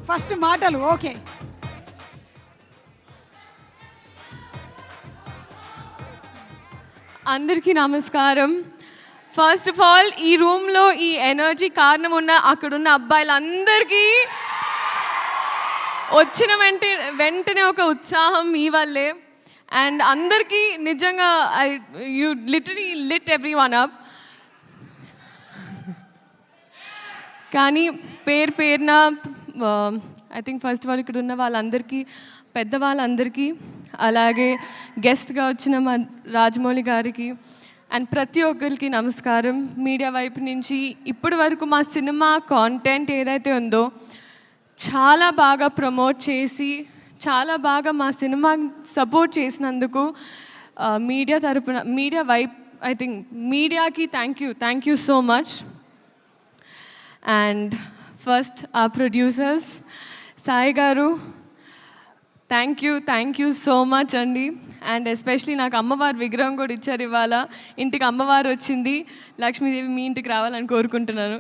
First మాటలు okay. అందరికీ నమస్కారం. ఫస్ట్ ఆఫ్ ఆల్ ఈ రూమ్లో ఈ ఎనర్జీ కారణం ఉన్న అక్కడున్న అబ్బాయిలందరికీ వచ్చిన వెంటనే ఒక ఉత్సాహం మీ వల్లే. అండ్ అందరికీ నిజంగా you literally lit every one up. కానీ పేరున I think first of all ఇక్కడ ఉన్న వాళ్ళందరికీ, పెద్దవాళ్ళందరికీ, అలాగే గెస్ట్గా వచ్చిన మా రాజమౌళి గారికి అండ్ ప్రతి ఒక్కరికి నమస్కారం. మీడియా వైపు నుంచి ఇప్పటి వరకు మా సినిమా కాంటెంట్ ఏదైతే ఉందో చాలా బాగా ప్రమోట్ చేసి, చాలా బాగా మా సినిమా సపోర్ట్ చేసినందుకు మీడియా తరపున, మీడియా వైపు ఐ థింక్ మీడియాకి thank you so much. And first ఆ ప్రొడ్యూసర్స్ సాయి గారు, థ్యాంక్ యూ సో మచ్ అండి. అండ్ ఎస్పెషలీ నాకు అమ్మవారి విగ్రహం కూడా ఇచ్చారు ఇవాళ. ఇంటికి అమ్మవారు వచ్చింది, లక్ష్మీదేవి మీ ఇంటికి రావాలని కోరుకుంటున్నాను.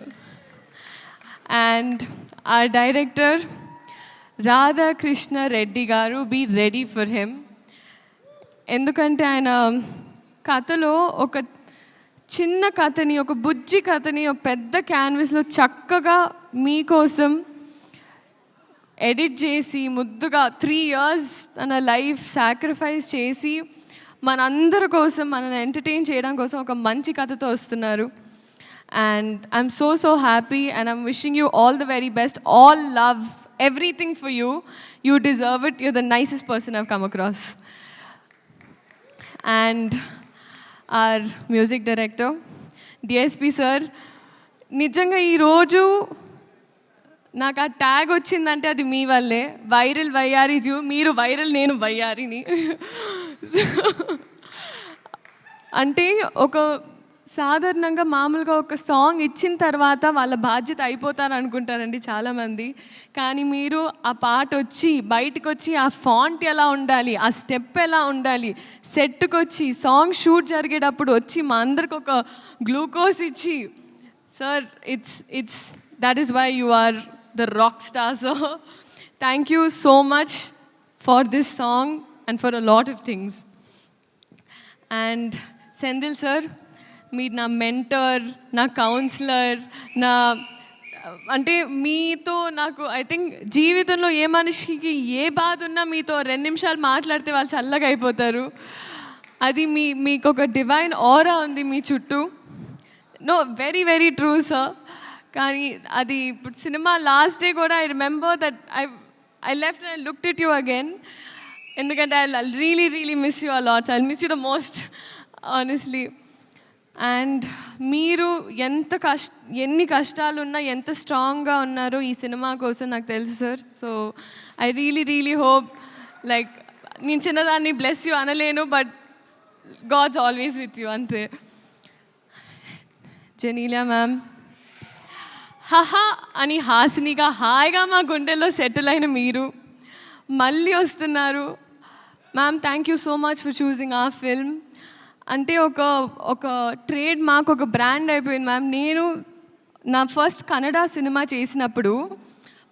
అండ్ ఆ డైరెక్టర్ రాధాకృష్ణ రెడ్డి గారు, బీ రెడీ ఫర్ హిమ్. ఎందుకంటే ఆయన కథలో ఒక చిన్న కథని, ఒక బుజ్జి కథని ఒక పెద్ద క్యాన్వస్లో చక్కగా మీకోసం ఎడిట్ చేసి ముద్దుగా 3 years తన లైఫ్ సాక్రిఫైస్ చేసి మనందరి కోసం, మనల్ని ఎంటర్టైన్ చేయడం కోసం ఒక మంచి కథతో వస్తున్నారు. And I'm so happy and I'm wishing you all the very best. All love, everything for you. You deserve it. You're the nicest person I've come across. And our music director, DSP sir, నిజంగా ఈరోజు నాకు ఆ tag వచ్చిందంటే అది మీ వల్లే. Viral వయ్యారి zoo, మీరు viral, నేను వయ్యారిని. అంటే ఒక సాధారణంగా మామూలుగా ఒక సాంగ్ ఇచ్చిన తర్వాత వాళ్ళ బాధ్యత అయిపోతారు అనుకుంటారండి చాలామంది. కానీ మీరు ఆ పాట వచ్చి బయటకు వచ్చి ఆ ఫాంట్ ఎలా ఉండాలి, ఆ స్టెప్ ఎలా ఉండాలి, సెట్కి వచ్చి సాంగ్ షూట్ జరిగేటప్పుడు వచ్చి మా అందరికి ఒక గ్లూకోజ్ ఇచ్చి, sir it's that is why you are the rock star. So thank you so much for this song and for a lot of things. And Senthil sir, మీరు నా మెంటర్, నా కౌన్సిలర్, నా అంటే మీతో నాకు ఐ థింక్ జీవితంలో ఏ మనిషికి ఏ బాధ ఉన్నా మీతో 2 నిమిషాలు మాట్లాడితే వాళ్ళు చల్లగా అయిపోతారు. అది మీకు ఒక డివైన్ ఆరా ఉంది మీ చుట్టూ. No, very true sir. కానీ అది ఇప్పుడు సినిమా లాస్ట్ డే కూడా I remember that I left and I looked at you again. ఎందుకంటే I really miss you a lot. I miss you the most honestly. And మీరు ఎన్ని కష్టాలున్నా ఎంత స్ట్రాంగ్గా ఉన్నారో ఈ సినిమా కోసం నాకు తెలుసు sir. So I really hope, like నేను చిన్నదాన్ని బ్లెస్ యూ అనలేను, but God's always with you, అంతే. జెనీలియా మ్యామ్, హహా అని హాసినిగా హాయిగా మా గుండెల్లో సెటిల్ అయిన మీరు మళ్ళీ వస్తున్నారు. Ma'am, thank you so much for choosing ఆ ఫిల్మ్. అంటే ఒక ట్రేడ్ మార్క్, ఒక బ్రాండ్ అయిపోయింది మ్యామ్. నేను నా ఫస్ట్ కన్నడ సినిమా చేసినప్పుడు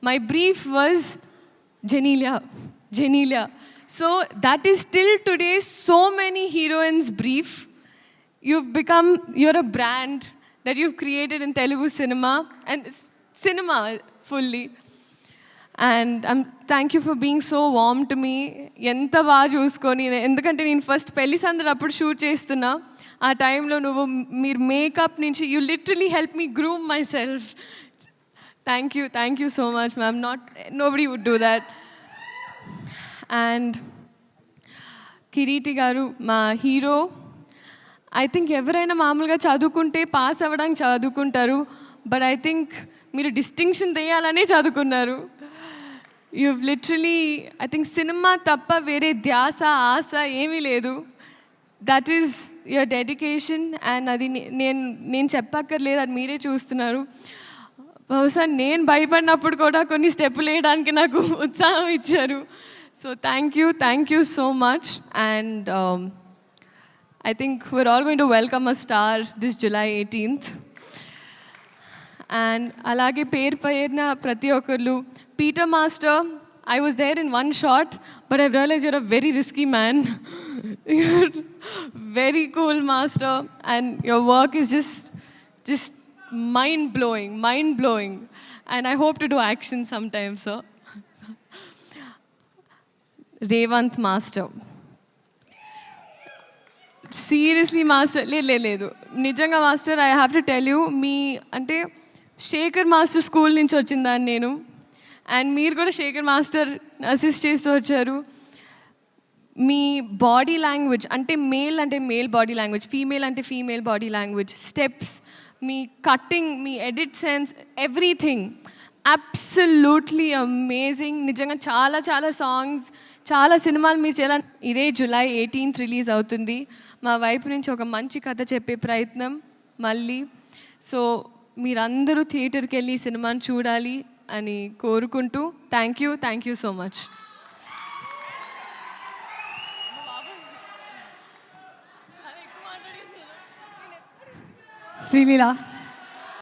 my brief was Genelia. So that is still today so many heroines brief. you're a brand that you've created in Telugu cinema and cinema fully. And thank you for being so warm to me. ఎంత బాగా చూసుకొని, ఎందుకంటే నేను first పెళ్లి సందడి అప్పుడు shoot చేస్తున్నా. ఆ టైంలో మీరు మేకప్ నుంచి you literally help me groom myself. Thank you so much ma'am. Nobody would do that. And Kiriti గారు, మా హీరో. ఐ థింక్ ఎవరైనా మామూలుగా చదువుకుంటే పాస్ అవ్వడానికి చదువుకుంటారు, బట్ ఐ థింక్ మీరు డిస్టింక్షన్ తెయాలనే చదువుకున్నారు. you've literally, I think cinema తప్ప వేరే ధ్యాస ఆశ ఏమీ లేదు. That is your dedication. And అది నేను చెప్పక్కర్లేదు, అది మీరే చూస్తున్నారు. బహుశా నేను భయపడినప్పుడు కూడా కొన్ని స్టెప్పులు వేయడానికి నాకు ఉత్సాహం ఇచ్చారు. So thank you so much. And I think we're all going to welcome a star this July 18th. And అలాగే పేరున ప్రతి ఒక్కరు Peter Master, I was there in one shot, but I've realized you're a very risky man. You're very cool, Master, and your work is just mind blowing. And I hope to do action sometime, sir. Revant Master. Seriously master లేదు నిజంగా master, I have to tell you, మీ అంటే Shekhar master school నుంచి వచ్చిందాన్ని నేను, and మీరు కూడా Shekhar master assist చేస్తూ వచ్చారు. మీ బాడీ లాంగ్వేజ్ అంటే మేల్ బాడీ లాంగ్వేజ్, ఫీమేల్ అంటే ఫీమేల్ బాడీ లాంగ్వేజ్, స్టెప్స్, మీ కట్టింగ్, మీ edit sense, everything absolutely amazing. నిజంగా చాలా చాలా సాంగ్స్, చాలా సినిమాలు మీరు చేయాలి. ఇదే July 18th రిలీజ్ అవుతుంది. మా వైపు నుంచి ఒక మంచి కథ చెప్పే ప్రయత్నం మళ్ళీ. సో మీరందరూ థియేటర్కి వెళ్ళి సినిమాని చూడాలి అని కోరుకుంటూ thank you so much. Sreeleela